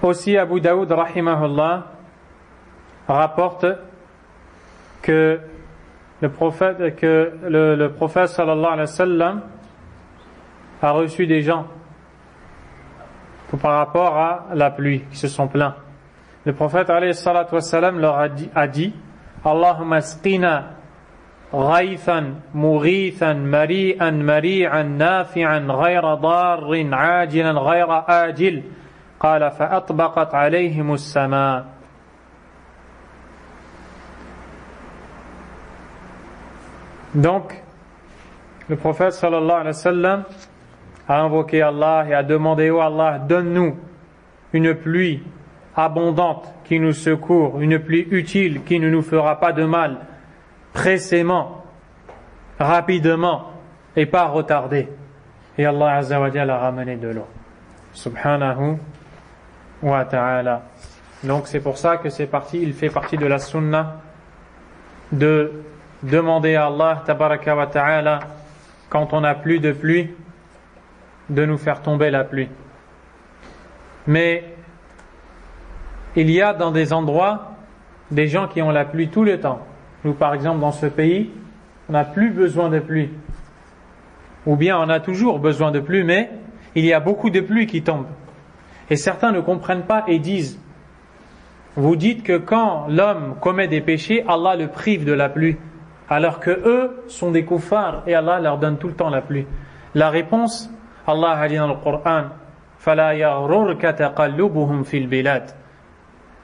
Speaker 1: Aussi Abu Daoud rahimahullah rapporte que le prophète sallallahu alayhi wa sallam a reçu des gens par rapport à la pluie qui se sont plaints. Le prophète alayhi salatu wa sallam leur a dit Allahumma asqina غيثا مغيثا مريئا مريعا نافعا غير ضار عاجلا غير آجل قال فأطبقت عليهم السماء. Donc, le prophète sallallahu alayhi wa sallam a invoqué Allah et a demandé oh Allah, donne-nous une pluie abondante qui nous secourt, une pluie utile qui ne nous fera pas de mal, pressément, rapidement et pas retardé. Et Allah Azza wa Jalla a ramené de l'eau. Subhanahu wa ta'ala. Donc c'est pour ça que il fait partie de la sunna de demander à Allah tabaraka wa ta'ala quand on n'a plus de pluie de nous faire tomber la pluie. Mais il y a dans des endroits des gens qui ont la pluie tout le temps. Nous par exemple dans ce pays on n'a plus besoin de pluie, ou bien on a toujours besoin de pluie, mais il y a beaucoup de pluie qui tombe et certains ne comprennent pas et disent vous dites que quand l'homme commet des péchés Allah le prive de la pluie alors que eux sont des kuffars et Allah leur donne tout le temps la pluie. La réponse, Allah a dit dans le Coran فَلَا يَغْرُرْكَ تَقَلُّبُهُمْ فِي الْبِلَادِ,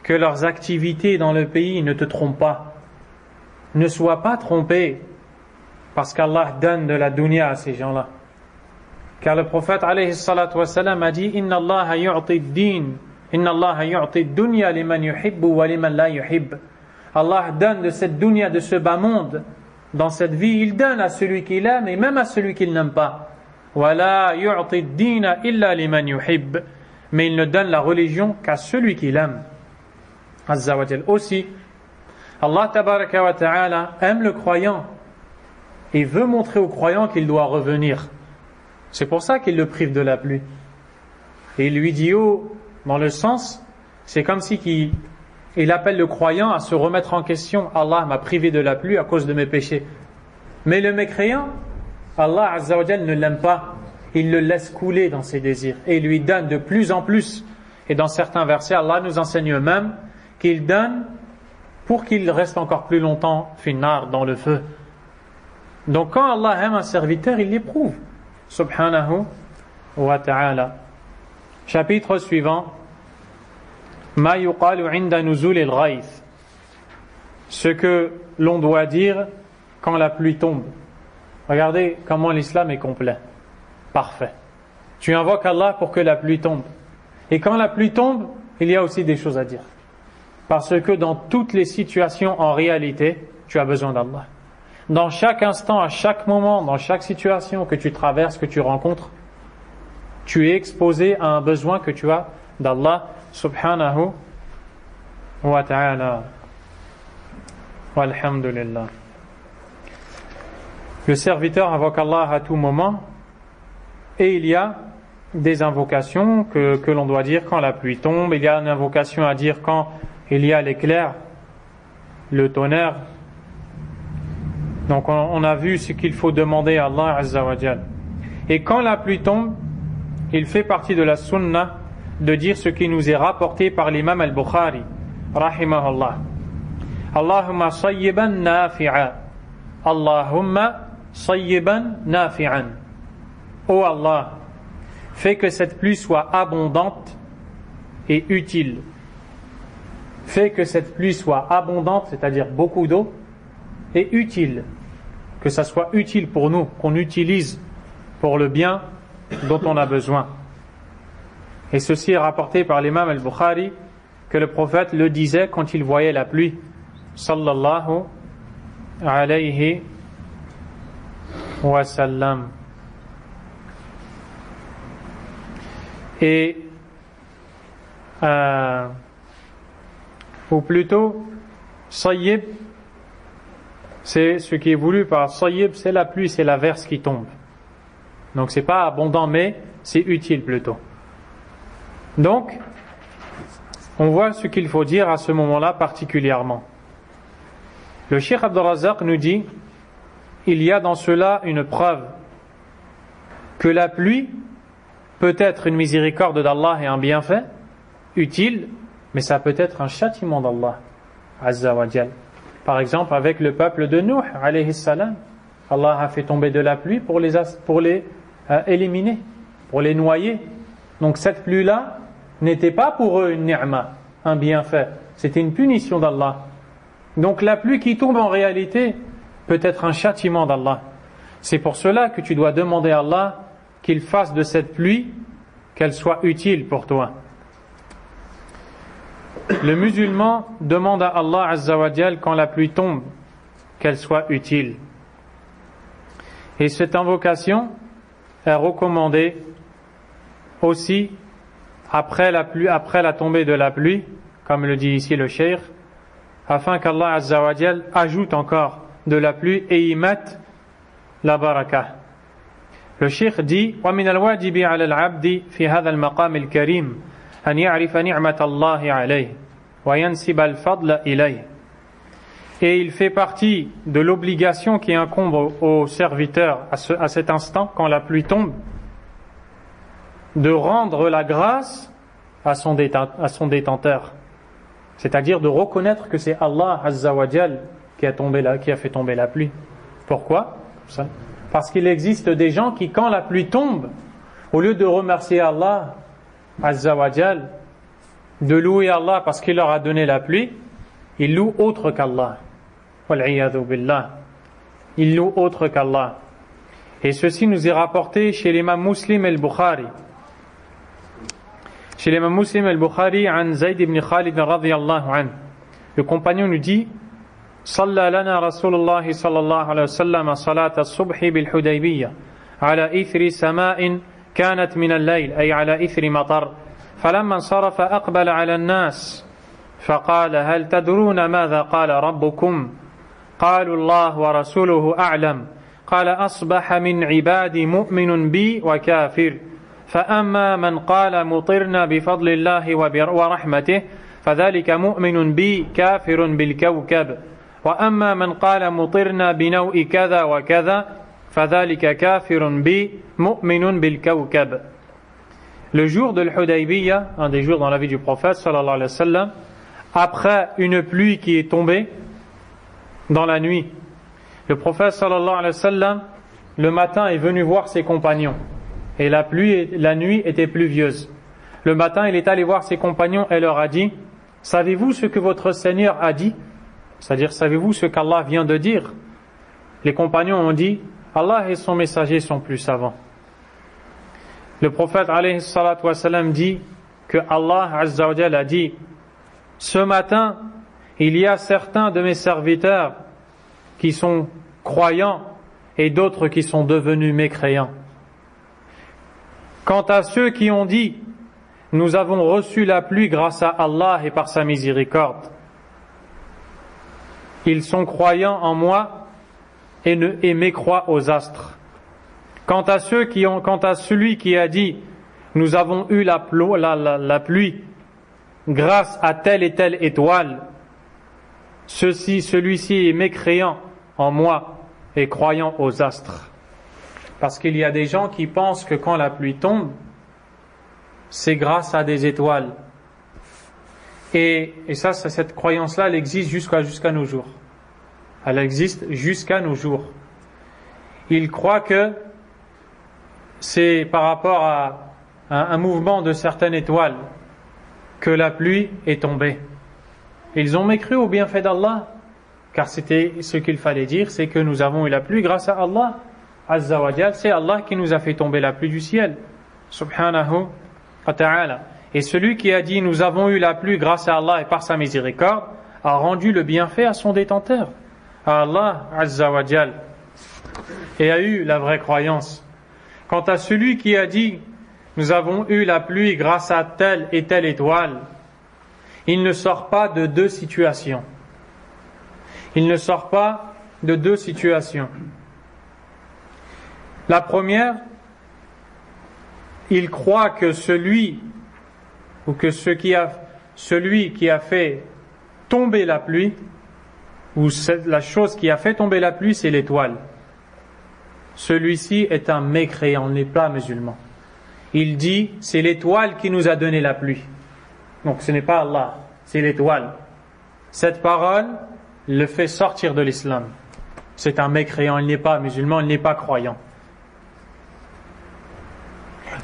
Speaker 1: que leurs activités dans le pays ne te trompent pas. Ne sois pas trompé parce qu'Allah donne de la dunya à ces gens-là. Car le prophète alayhi salatu wa salam a dit Inna Allah yu'ti ad-din, Inna Allah yu'ti ad-dunya liman yuhibbu wa liman la yuhibb. Allah donne de cette dunya, de ce bas monde, dans cette vie, il donne à celui qu'il aime et même à celui qu'il n'aime pas. Wa la yu'ti ad-din illa liman yuhibb. Mais il ne donne la religion qu'à celui qu'il aime. Azza wa Jal. Aussi, Allah tabaraka wa ta'ala aime le croyant et veut montrer au croyant qu'il doit revenir. C'est pour ça qu'il le prive de la pluie. Et il lui dit dans le sens, c'est comme si il appelle le croyant à se remettre en question. Allah m'a privé de la pluie à cause de mes péchés. Mais le mécréant, Allah Azza wa Jal ne l'aime pas. Il le laisse couler dans ses désirs et il lui donne de plus en plus. Et dans certains versets, Allah nous enseigne même qu'il donne pour qu'il reste encore plus longtemps finnar dans le feu. Donc quand Allah aime un serviteur, il l'éprouve. Subhanahu wa ta'ala. Chapitre suivant. Ma yuqalu 'inda nuzul al-ghayth. Ce que l'on doit dire quand la pluie tombe. Regardez comment l'islam est complet. Parfait. Tu invoques Allah pour que la pluie tombe. Et quand la pluie tombe, il y a aussi des choses à dire. Parce que dans toutes les situations, en réalité, tu as besoin d'Allah. Dans chaque instant, à chaque moment, dans chaque situation que tu traverses, que tu rencontres, tu es exposé à un besoin que tu as d'Allah subhanahu wa ta'ala. Walhamdulillah. Le serviteur invoque Allah à tout moment et il y a des invocations que l'on doit dire quand la pluie tombe. Il y a une invocation à dire quand il y a l'éclair, le tonnerre. Donc on a vu ce qu'il faut demander à Allah Azza wa Jal. Et quand la pluie tombe, il fait partie de la sunna de dire ce qui nous est rapporté par l'imam al-Bukhari rahimahullah. Allahumma sayyiban nafi'a. Allahumma sayyiban nafi'an. Oh Allah, fais que cette pluie soit abondante et utile. Fais que cette pluie soit abondante, c'est-à-dire beaucoup d'eau, et utile. Que ça soit utile pour nous, qu'on utilise pour le bien dont on a besoin. Et ceci est rapporté par l'imam al-Bukhari que le prophète le disait quand il voyait la pluie. Sallallahu alayhi wa sallam. Et ou plutôt sayyib, c'est ce qui est voulu par sayyib, c'est la pluie, c'est la verse qui tombe. Donc c'est pas abondant, mais c'est utile plutôt. Donc, on voit ce qu'il faut dire à ce moment-là particulièrement. Le Cheikh Abdul Razzaq nous dit, il y a dans cela une preuve que la pluie peut être une miséricorde d'Allah et un bienfait utile, mais ça peut être un châtiment d'Allah Azza wa Jal. Par exemple, avec le peuple de Nuh, alayhi salam, Allah a fait tomber de la pluie pour les éliminer, pour les noyer. Donc cette pluie-là n'était pas pour eux une ni'ma, un bienfait, c'était une punition d'Allah. Donc la pluie qui tombe en réalité peut être un châtiment d'Allah. C'est pour cela que tu dois demander à Allah qu'il fasse de cette pluie qu'elle soit utile pour toi. Le musulman demande à Allah Azza wa Jal quand la pluie tombe qu'elle soit utile. Et cette invocation est recommandée aussi après la tombée de la pluie, comme le dit ici le cheikh, afin qu'Allah Azza wa Jal ajoute encore de la pluie et y mette la baraka. Le cheikh dit: وَمِنَ الْوَاجِبِ عَلَى الْعَبْدِ فِي هَذَا الْمَقَامِ الْكَرِيمِ أَنْ يَعْرِفَ نِعْمَةَ اللَّهِ عَلَيْهِ وَيَنْسِبَ الْفَضْلَ إِلَيْهِ. Et il fait partie de l'obligation qui incombe au serviteur à cet instant, quand la pluie tombe, de rendre la grâce à son détenteur. C'est-à-dire de reconnaître que c'est Allah Azza wa Jal qui a fait tomber la pluie. Pourquoi ? Parce qu'il existe des gens qui, quand la pluie tombe, au lieu de remercier Allah Azza wa Jal, de louer Allah parce qu'il leur a donné la pluie, ils louent autre qu'Allah. Wal'iyadhu billah. Ils louent autre qu'Allah. Et ceci nous est rapporté chez l'imam Muslim al-Bukhari. Chez l'imam Muslim al-Bukhari, an Zayd ibn Khalid radiyallahu anhu. Le compagnon nous dit: صلى لنا رسول الله صلى الله عليه وسلم صلاة الصبح بالحديبية على إثر سماء كانت من الليل، أي على إثر مطر. فلما انصرف أقبل على الناس فقال: هل تدرون ماذا قال ربكم؟ قالوا: الله ورسوله أعلم. قال: أصبح من عبادي مؤمن بي وكافر، فأما من قال مطرنا بفضل الله ورحمته فذلك مؤمن بي كافر بالكوكب، وأما من قال مطرنا بنوء كذا وكذا فذلك كافر بي مؤمن بالكوكب. Le jour de l'Hudaybiyah, un des jours dans la vie du prophète sallallahu alayhi wa sallam, après une pluie qui est tombée dans la nuit, le prophète sallallahu alayhi wa sallam, le matin, est venu voir ses compagnons, et la nuit était pluvieuse. Le matin, il est allé voir ses compagnons et leur a dit: savez-vous ce que votre Seigneur a dit? C'est-à-dire, savez-vous ce qu'Allah vient de dire? Les compagnons ont dit: Allah et son messager sont plus savants. Le prophète alayhi salatu wassalam dit que Allah Azza wa Jalla a dit: ce matin, il y a certains de mes serviteurs qui sont croyants et d'autres qui sont devenus mécréants. Quant à ceux qui ont dit: nous avons reçu la pluie grâce à Allah et par sa miséricorde, ils sont croyants en moi et mécroient aux astres. Quant à celui qui a dit: nous avons eu la pluie grâce à telle et telle étoile, celui-ci est mécréant en moi et croyant aux astres. Parce qu'il y a des gens qui pensent que quand la pluie tombe, c'est grâce à des étoiles. Et cette croyance-là, elle existe jusqu'à nos jours. Elle existe jusqu'à nos jours. Ils croient que c'est par rapport à un mouvement de certaines étoiles que la pluie est tombée. Ils ont mécru au bienfait d'Allah, car c'était ce qu'il fallait dire, c'est que nous avons eu la pluie grâce à Allah Azza wa Jal. C'est Allah qui nous a fait tomber la pluie du ciel, subhanahu wa ta'ala. Et celui qui a dit: nous avons eu la pluie grâce à Allah et par sa miséricorde, a rendu le bienfait à son détenteur, à Allah Azza wa Jal, et a eu la vraie croyance. Quant à celui qui a dit: nous avons eu la pluie grâce à telle et telle étoile, il ne sort pas de deux situations. Il ne sort pas de deux situations. La première, il croit que celui qui a fait tomber la pluie, ou la chose qui a fait tomber la pluie, c'est l'étoile. Celui-ci est un mécréant, n'est pas musulman. Il dit, c'est l'étoile qui nous a donné la pluie. Donc ce n'est pas Allah, c'est l'étoile. Cette parole le fait sortir de l'islam. C'est un mécréant, il n'est pas musulman, il n'est pas croyant.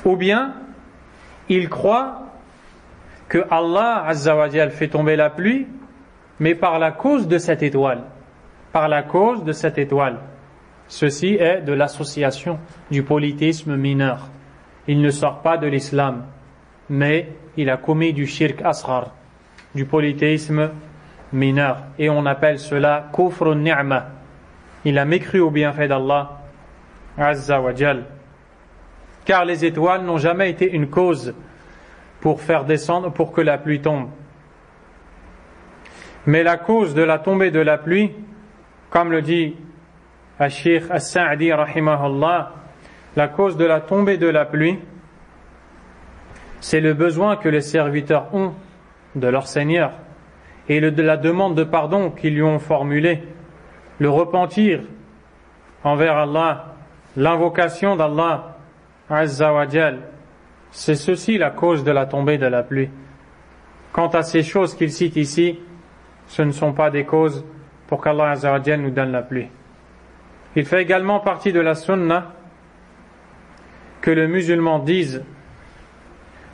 Speaker 1: Ou bien, il croit que Allah Azza wa Jal fait tomber la pluie, mais par la cause de cette étoile. Par la cause de cette étoile. Ceci est de l'association du polythéisme mineur. Il ne sort pas de l'islam, mais il a commis du shirk asghar, du polythéisme mineur. Et on appelle cela kufrun ni'ma. Il a mécru au bienfait d'Allah Azza wa Jal. Car les étoiles n'ont jamais été une cause pour faire descendre, pour que la pluie tombe. Mais la cause de la tombée de la pluie, comme le dit Al-Sheikh As-Sa'di rahimahullah, la cause de la tombée de la pluie, c'est le besoin que les serviteurs ont de leur Seigneur et de la demande de pardon qu'ils lui ont formulée, le repentir envers Allah, l'invocation d'Allah Azza wa Jal. C'est ceci la cause de la tombée de la pluie. Quant à ces choses qu'il cite ici, ce ne sont pas des causes pour qu'Allah Azza wa Jal nous donne la pluie. Il fait également partie de la sunna que le musulman dise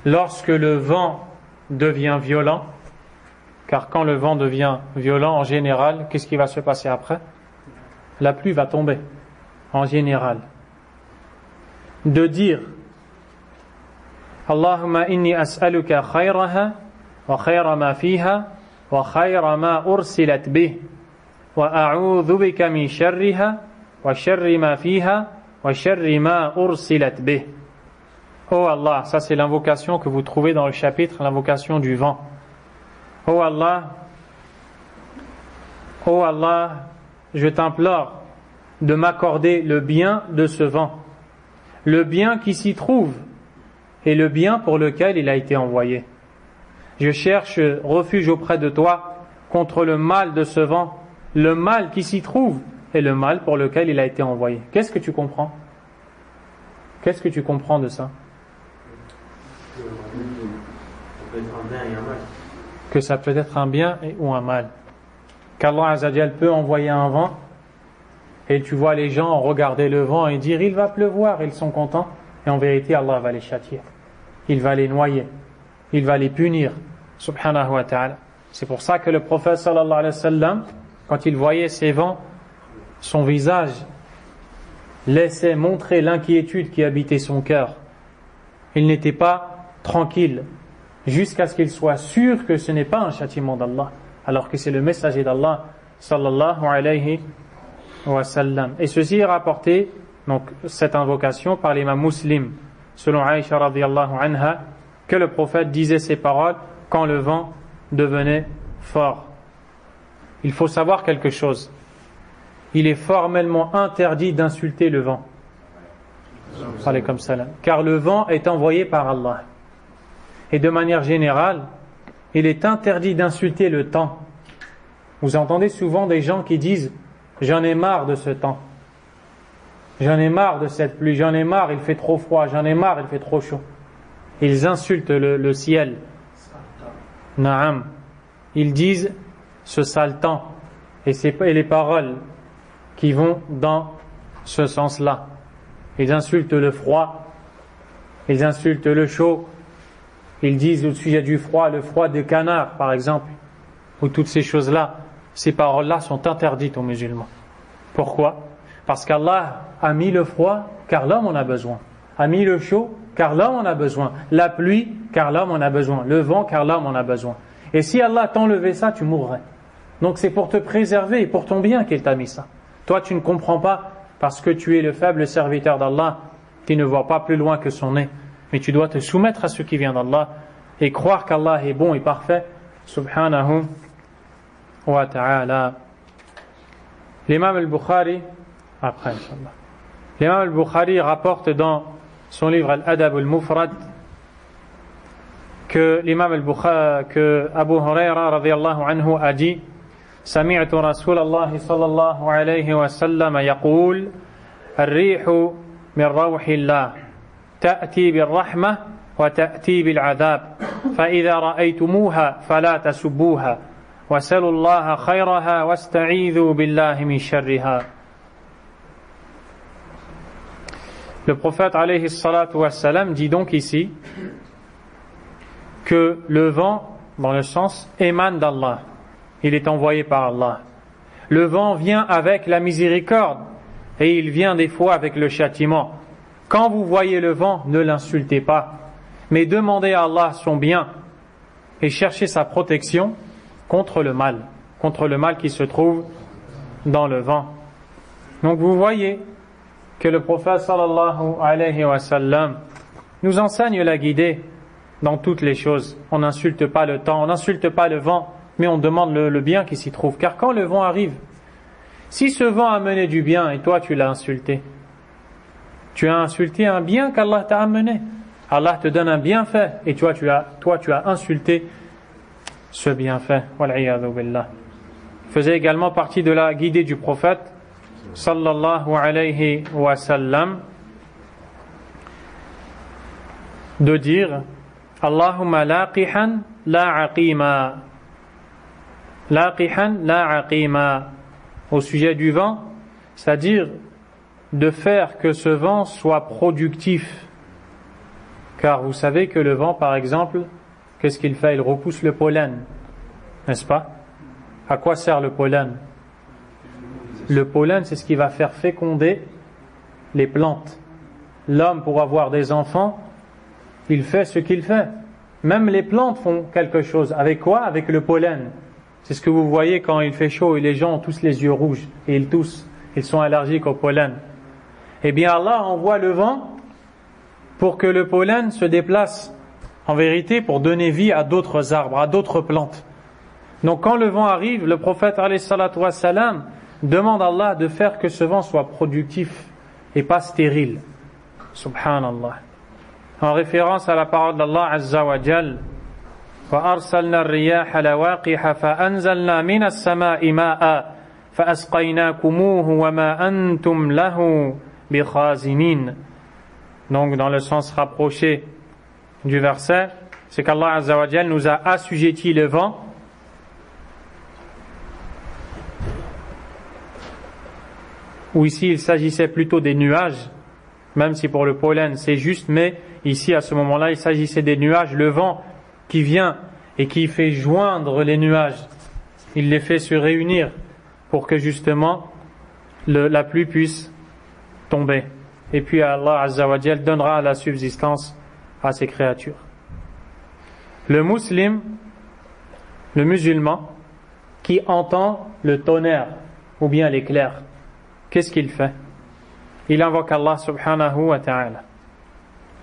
Speaker 1: lorsque le vent devient violent, car quand le vent devient violent en général, qu'est-ce qui va se passer après? La pluie va tomber en général. De dire Allahumma inni as'aluka khayraha wa khayra ma fiha wa khayra ma ursilat bih wa a'udhu bika min sharriha wa sharri ma fiha wa sharri ma ursilat bih. Oh Allah, ça c'est l'invocation que vous trouvez dans le chapitre, l'invocation du vent. Oh Allah, je t'implore de m'accorder le bien de ce vent, le bien qui s'y trouve et le bien pour lequel il a été envoyé. Je cherche refuge auprès de toi contre le mal de ce vent, le mal qui s'y trouve et le mal pour lequel il a été envoyé. Qu'est-ce que tu comprends? Qu'est-ce que tu comprends de ça? Que ça peut être un bien ou un mal. Qu'Allah Azza wa Jal peut envoyer un vent et tu vois les gens regarder le vent et dire il va pleuvoir, ils sont contents, et en vérité Allah va les châtier, il va les noyer, il va les punir subhanahu wa ta'ala. C'est pour ça que le prophète sallallahu alayhi wa sallam, quand il voyait ces vents, son visage laissait montrer l'inquiétude qui habitait son cœur. Il n'était pas tranquille jusqu'à ce qu'il soit sûr que ce n'est pas un châtiment d'Allah, alors que c'est le messager d'Allah sallallahu alayhi wa sallam. Et ceci est rapporté, donc cette invocation, par l'imam Muslim, selon Aïcha radiyallahu anha, que le prophète disait ces paroles quand le vent devenait fort. Il faut savoir quelque chose. Il est formellement interdit d'insulter le vent. Alaykum salam. Car le vent est envoyé par Allah. Et de manière générale, il est interdit d'insulter le temps. Vous entendez souvent des gens qui disent « J'en ai marre de ce temps. J'en ai marre de cette pluie. J'en ai marre, il fait trop froid. J'en ai marre, il fait trop chaud. » Ils insultent le ciel. Naam. Ils disent ce sale temps. Et les paroles qui vont dans ce sens-là. Ils insultent le froid. Ils insultent le chaud. Ils disent au sujet du froid, le froid de canard, par exemple, ou toutes ces choses-là. Ces paroles-là sont interdites aux musulmans. Pourquoi? Parce qu'Allah a mis le froid, car l'homme en a besoin. A mis le chaud, car l'homme en a besoin. La pluie, car l'homme en a besoin. Le vent, car l'homme en a besoin. Et si Allah t'enlevait ça, tu mourrais. Donc c'est pour te préserver et pour ton bien qu'il t'a mis ça. Toi, tu ne comprends pas parce que tu es le faible serviteur d'Allah qui ne voit pas plus loin que son nez. Mais tu dois te soumettre à ce qui vient d'Allah et croire qu'Allah est bon et parfait, subhanahu wa ta'ala. L'imam al-Bukhari, après, Inch'Allah. L'imam al-Bukhari rapporte dans son livre Al-Adab al-Mufrad, que l'imam al-Bukhari, que Abu Huraira radiyallahu anhu a dit: سمعت رسول الله صلى الله عليه وسلم يقول الريح من روح الله تأتي بالرحمة وتأتي بالعذاب فإذا رأيتموها فلا تسبوها وسلوا الله خيرها واستعيذوا بالله من شرها. Le prophète alayhi salatu wassalam dit donc ici que le vent, dans le sens, émane d'Allah. Il est envoyé par Allah. Le vent vient avec la miséricorde et il vient des fois avec le châtiment. Quand vous voyez le vent, ne l'insultez pas, mais demandez à Allah son bien et cherchez sa protection contre le mal qui se trouve dans le vent. Donc vous voyez que le prophète sallallahu alayhi wa sallam nous enseigne la guidée dans toutes les choses. On n'insulte pas le temps, on n'insulte pas le vent, mais on demande le bien qui s'y trouve. Car quand le vent arrive, si ce vent a amené du bien et toi tu l'as insulté, tu as insulté un bien qu'Allah t'a amené. Allah te donne un bienfait et toi tu as insulté ce bienfait. Wal'iyadhu billah. Il faisait également partie de la guidée du prophète sallallahu alayhi wa sallam de dire Allahumma laqihan la aqima. Laqihan la aqima. Au sujet du vent, c'est-à-dire de faire que ce vent soit productif. Car vous savez que le vent, par exemple, qu'est-ce qu'il fait? Il repousse le pollen, n'est-ce pas? À quoi sert le pollen? Le pollen, c'est ce qui va faire féconder les plantes. L'homme, pour avoir des enfants, il fait ce qu'il fait. Même les plantes font quelque chose. Avec quoi? Avec le pollen. C'est ce que vous voyez quand il fait chaud et les gens ont tous les yeux rouges et ils toussent. Ils sont allergiques au pollen. Eh bien, Allah envoie le vent pour que le pollen se déplace. En vérité, pour donner vie à d'autres arbres, à d'autres plantes. Donc, quand le vent arrive, le prophète alayhi salatu wassalam demande à Allah de faire que ce vent soit productif et pas stérile. Subhanallah. En référence à la parole d'Allah Azza wa Jal, وَأَرْسَلْنَا الرِّيَاحَ لَوَاقِحَ فَأَنْزَلْنَا مِنَ السَّمَاءِ مَاءً فَأَسْقَيْنَاكُمُوهُ وَمَا أَنْتُمْ لَهُ بِخَازِنِينَ. Donc, dans le sens rapproché du verset, c'est qu'Allah Azza wa Jal nous a assujetti le vent où ici il s'agissait plutôt des nuages, même si pour le pollen c'est juste, mais ici à ce moment-là il s'agissait des nuages, le vent qui vient et qui fait joindre les nuages, il les fait se réunir pour que justement la pluie puisse tomber. Et puis Allah Azza wa Jal donnera la subsistance à ces créatures. Le musulman qui entend le tonnerre ou bien l'éclair, qu'est-ce qu'il fait? Il invoque Allah subhanahu wa ta'ala.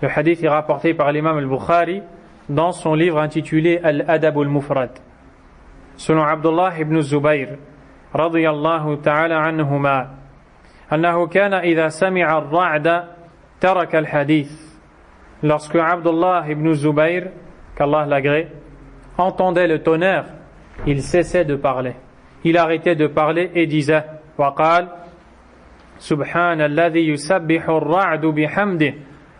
Speaker 1: Le hadith est rapporté par l'imam al-Bukhari dans son livre intitulé Al-Adab al-Mufrad. Selon Abdullah ibn Zubayr radiyallahu ta'ala anhuma, أنه كان إذا سمع الرعد ترك الحديث. Lorsque Abdullah ibn Zubayr, qu'Allah l'agrée, entendait le tonnerre, il cessait de parler. Il arrêtait de parler et disait وقال سبحان الذي يسبح الرعد بحمده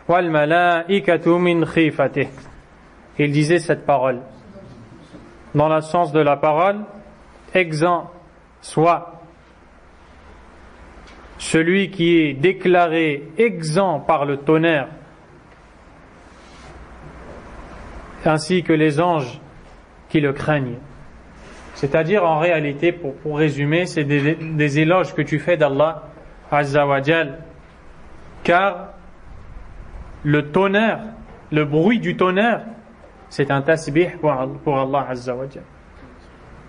Speaker 1: والملائكة من خيفته. Il disait cette parole. Dans le sens de la parole, exempt soit celui qui est déclaré exempt par le tonnerre, ainsi que les anges qui le craignent. C'est-à-dire, en réalité, pour résumer, c'est des éloges que tu fais d'Allah Azza wa Jal, car le tonnerre, le bruit du tonnerre, c'est un tasbih pour Allah Azza wa Jal.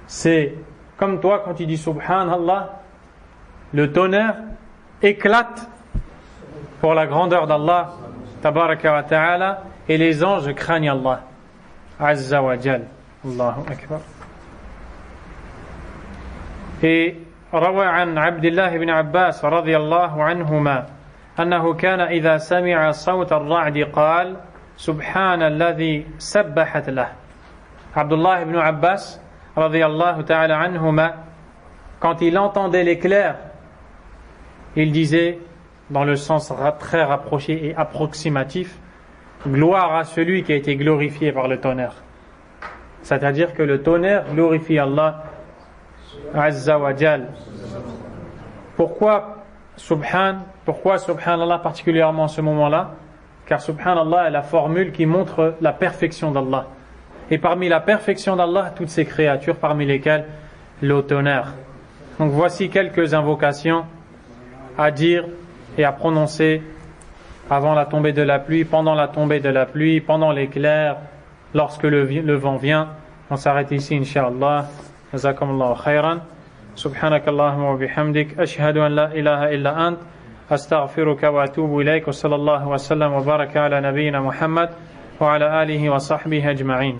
Speaker 1: C'est comme toi quand tu dis Subhanallah, le tonnerre éclate pour la grandeur d'Allah Tabaraka wa Ta'ala, et les anges craignent Allah Azza wa Jal. Allahu Akbar. Et روى عن عبد الله بن عباس رضي الله عنهما أنه كان إذا سمع صوت الرعد قال سبحان الذي سبحت له. Abdullah ibn Abbas radiyallahu ta'ala anhuma, quand il entendait l'éclair, il disait, dans le sens très rapproché et approximatif, gloire à celui qui a été glorifié par le tonnerre. C'est-à-dire que le tonnerre glorifie Allah Azza wa Jal. Pourquoi subhanallah particulièrement en ce moment-là? Car subhanallah est la formule qui montre la perfection d'Allah. Et parmi la perfection d'Allah, toutes ces créatures, parmi lesquelles le tonnerre. Donc voici quelques invocations à dire et à prononcer avant la tombée de la pluie, pendant la tombée de la pluie, pendant l'éclair, lorsque le vent vient. On s'arrête ici, Inch'Allah. Jazakumullahu khayran. Subhanakallahumma wa bihamdik. Ashhadu an la ilaha illa ant. Astaghfiruka wa atubu ilayk. Wa sallallahu wa sallam wa baraka ala nabiyyina Muhammad wa ala alihi wa sahbihi ajma'in.